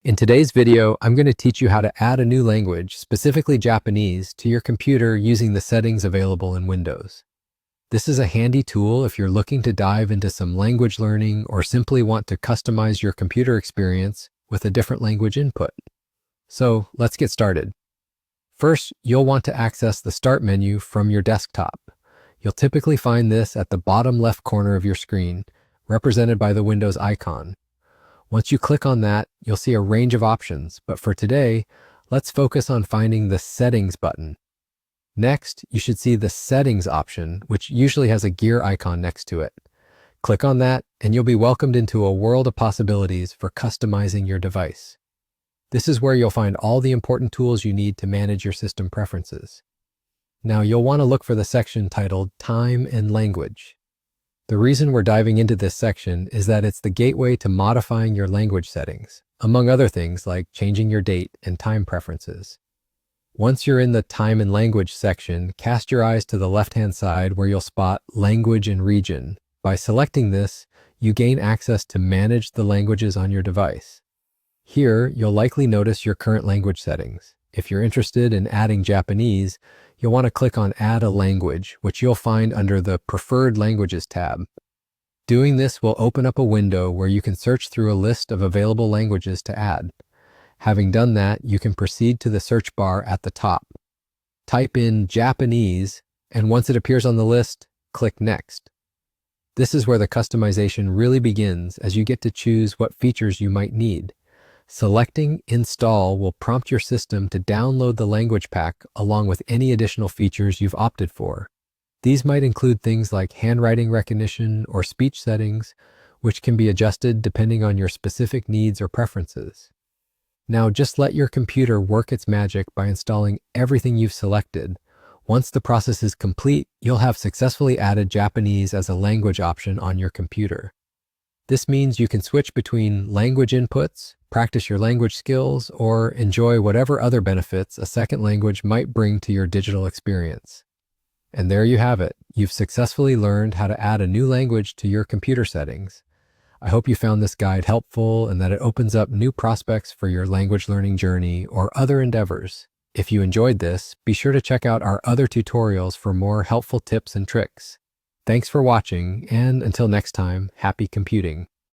In today's video, I'm going to teach you how to add a new language, specifically Japanese, to your computer using the settings available in Windows. This is a handy tool if you're looking to dive into some language learning or simply want to customize your computer experience with a different language input. So let's get started. First, you'll want to access the Start menu from your desktop. You'll typically find this at the bottom left corner of your screen, represented by the Windows icon. Once you click on that, you'll see a range of options, but for today, let's focus on finding the Settings button. Next, you should see the Settings option, which usually has a gear icon next to it. Click on that, and you'll be welcomed into a world of possibilities for customizing your device. This is where you'll find all the important tools you need to manage your system preferences. Now, you'll want to look for the section titled Time and Language. The reason we're diving into this section is that it's the gateway to modifying your language settings, among other things like changing your date and time preferences. Once you're in the Time and Language section, cast your eyes to the left-hand side where you'll spot Language and Region. By selecting this, you gain access to manage the languages on your device. Here, you'll likely notice your current language settings. If you're interested in adding Japanese, you'll want to click on Add a Language, which you'll find under the Preferred Languages tab. Doing this will open up a window where you can search through a list of available languages to add. Having done that, you can proceed to the search bar at the top. Type in Japanese, and once it appears on the list, click Next. This is where the customization really begins, as you get to choose what features you might need. Selecting Install will prompt your system to download the language pack along with any additional features you've opted for. These might include things like handwriting recognition or speech settings, which can be adjusted depending on your specific needs or preferences. Now, just let your computer work its magic by installing everything you've selected. Once the process is complete, you'll have successfully added Japanese as a language option on your computer. This means you can switch between language inputs, practice your language skills, or enjoy whatever other benefits a second language might bring to your digital experience. And there you have it. You've successfully learned how to add a new language to your computer settings. I hope you found this guide helpful and that it opens up new prospects for your language learning journey or other endeavors. If you enjoyed this, be sure to check out our other tutorials for more helpful tips and tricks. Thanks for watching, and until next time, happy computing.